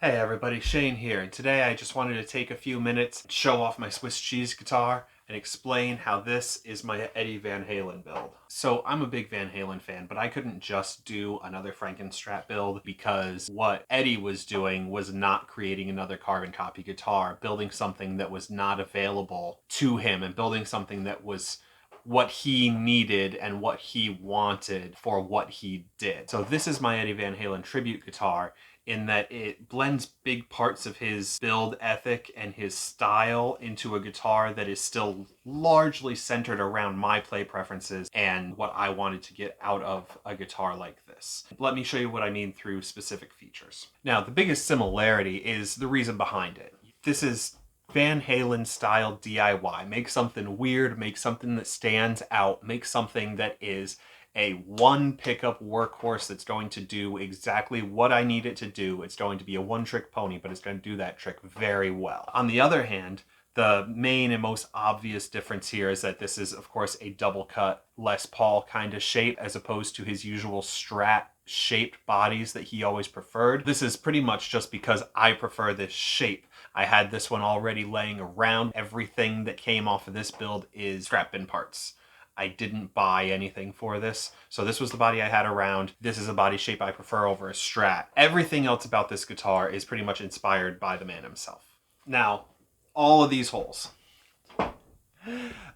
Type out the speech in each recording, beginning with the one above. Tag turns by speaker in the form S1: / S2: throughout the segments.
S1: Hey everybody, Shane here, and today I just wanted to take a few minutes, show off my Swiss cheese guitar, and explain how this is my Eddie Van Halen build. So I'm a big Van Halen fan, but I couldn't just do another Frankenstrat build because what Eddie was doing was not creating another carbon copy guitar, building something that was not available to him, and building something that was what he needed and what he wanted for what he did. So this is my Eddie Van Halen tribute guitar, in that it blends big parts of his build ethic and his style into a guitar that is still largely centered around my play preferences and what I wanted to get out of a guitar like this. Let me show you what I mean through specific features. Now, the biggest similarity is the reason behind it. This is Van Halen style DIY. Make something weird, make something that stands out, make something that is a one pickup workhorse that's going to do exactly what I need it to do. It's going to be a one-trick pony, but it's going to do that trick very well. On the other hand, the main and most obvious difference here is that this is, of course, a double cut Les Paul kind of shape as opposed to his usual Strat shaped bodies that he always preferred. This is pretty much just because I prefer this shape. I had this one already laying around. Everything that came off of this build is scrap bin parts. I didn't buy anything for this. So this was the body I had around. This is a body shape I prefer over a Strat. Everything else about this guitar is pretty much inspired by the man himself. Now, all of these holes.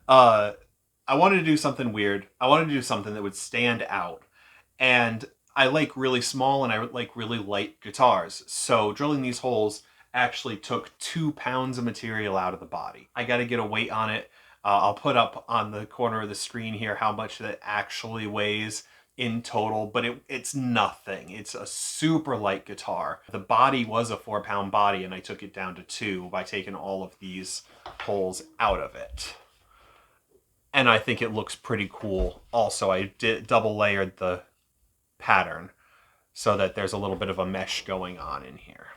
S1: I wanted to do something weird. I wanted to do something that would stand out. And I like really small and I like really light guitars. So drilling these holes actually took 2 pounds of material out of the body. I got to get a weight on it. I'll put up on the corner of the screen here how much that actually weighs in total, but it's nothing. It's a super light guitar. The body was a 4-pound body, and I took it down to 2 by taking all of these holes out of it. And I think it looks pretty cool. Also, I did double layered the pattern so that there's a little bit of a mesh going on in here.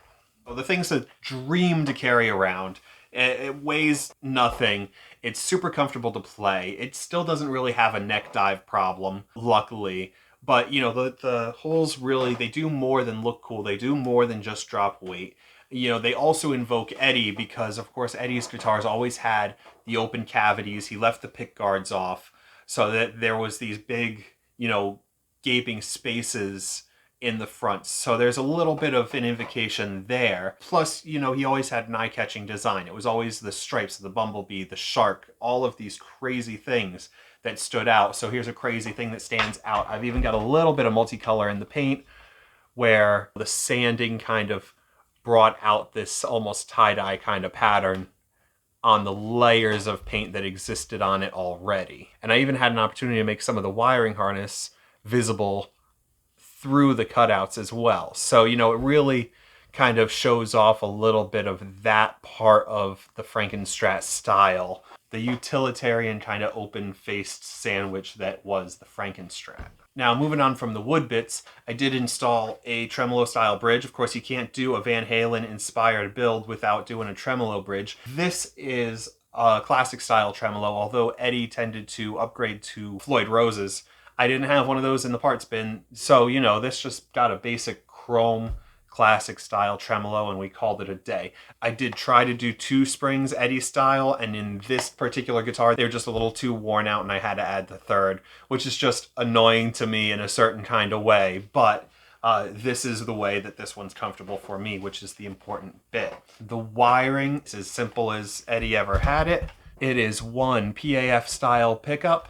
S1: Well, the thing's a dream to carry around. It weighs nothing. It's super comfortable to play. It still doesn't really have a neck dive problem, luckily. But, you know, the holes really, they do more than look cool. They do more than just drop weight. You know, they also invoke Eddie because, of course, Eddie's guitars always had the open cavities. He left the pick guards off so that there was these big, you know, gaping spaces in the front. So there's a little bit of an invocation there. Plus, you know, he always had an eye-catching design. It was always the stripes, the bumblebee, the shark, all of these crazy things that stood out. So here's a crazy thing that stands out. I've even got a little bit of multicolor in the paint where the sanding kind of brought out this almost tie-dye kind of pattern on the layers of paint that existed on it already. And I even had an opportunity to make some of the wiring harness visible through the cutouts as well. So, you know, it really kind of shows off a little bit of that part of the Frankenstrat style, the utilitarian kind of open-faced sandwich that was the Frankenstrat. Now, moving on from the wood bits, I did install a tremolo-style bridge. Of course, you can't do a Van Halen-inspired build without doing a tremolo bridge. This is a classic-style tremolo, although Eddie tended to upgrade to Floyd Rose's. I didn't have one of those in the parts bin, so, you know, this just got a basic chrome classic style tremolo and we called it a day. I did try to do 2 springs Eddie style, and in this particular guitar they were just a little too worn out and I had to add the 3rd, which is just annoying to me in a certain kind of way, but this is the way that this one's comfortable for me, which is the important bit. The wiring is as simple as Eddie ever had it. It is one PAF style pickup.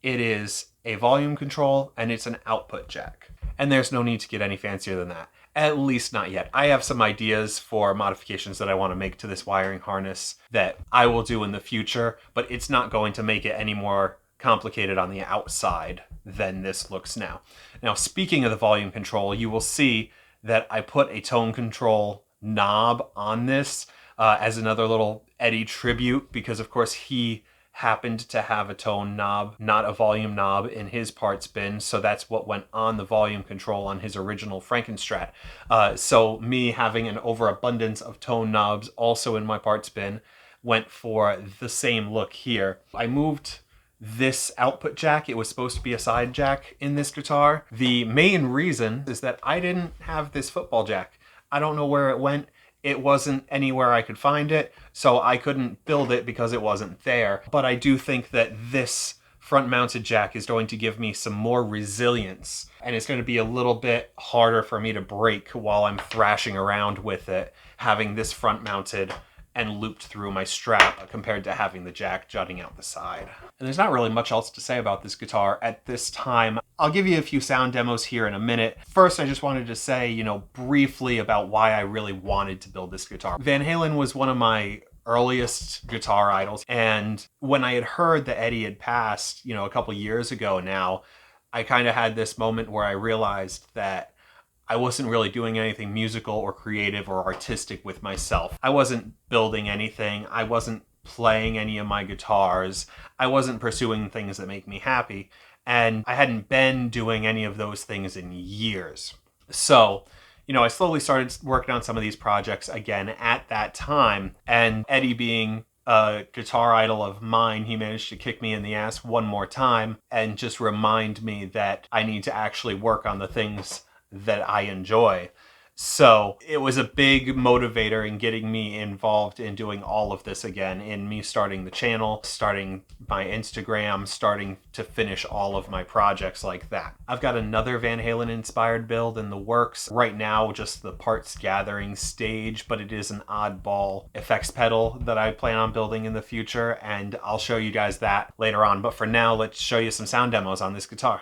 S1: It is a volume control, and it's an output jack. And there's no need to get any fancier than that. At least not yet. I have some ideas for modifications that I want to make to this wiring harness that I will do in the future, but it's not going to make it any more complicated on the outside than this looks now. Now, speaking of the volume control, you will see that I put a tone control knob on this as another little Eddie tribute, because of course he happened to have a tone knob, not a volume knob, in his parts bin, so that's what went on the volume control on his original Frankenstrat. So me having an overabundance of tone knobs also in my parts bin went for the same look here. I moved this output jack. It was supposed to be a side jack in this guitar. The main reason is that I didn't have this football jack. I don't know where it went. It wasn't anywhere I could find it, so I couldn't build it because it wasn't there. But I do think that this front-mounted jack is going to give me some more resilience, and it's going to be a little bit harder for me to break while I'm thrashing around with it, having this front-mounted and looped through my strap compared to having the jack jutting out the side. And there's not really much else to say about this guitar at this time. I'll give you a few sound demos here in a minute. First, I just wanted to say, briefly about why I really wanted to build this guitar. Van Halen was one of my earliest guitar idols, and when I had heard that Eddie had passed, a couple years ago now, I kind of had this moment where I realized that I wasn't really doing anything musical or creative or artistic with myself. I wasn't building anything. I wasn't playing any of my guitars. I wasn't pursuing things that make me happy. And I hadn't been doing any of those things in years. So, I slowly started working on some of these projects again at that time. And Eddie being a guitar idol of mine, he managed to kick me in the ass one more time and just remind me that I need to actually work on the things that I enjoy. So it was a big motivator in getting me involved in doing all of this again, in me starting the channel, starting my Instagram, starting to finish all of my projects like that. I've got another Van Halen inspired build in the works right now, just the parts gathering stage, but it is an oddball effects pedal that I plan on building in the future, and I'll show you guys that later on. But for now, let's show you some sound demos on this guitar.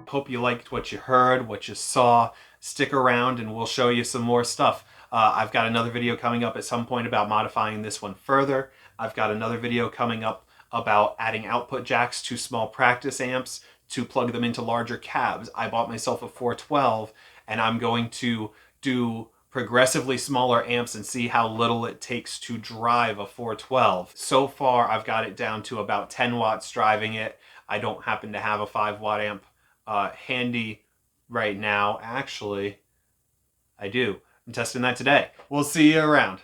S1: Hope you liked what you heard, what you saw. Stick around and we'll show you some more stuff. I've got another video coming up at some point about modifying this one further. I've got another video coming up about adding output jacks to small practice amps to plug them into larger cabs. I bought myself a 412 and I'm going to do progressively smaller amps and see how little it takes to drive a 412. So far, I've got it down to about 10 watts driving it. I don't happen to have a 5-watt amp handy right now. Actually, I do. I'm testing that today. We'll see you around.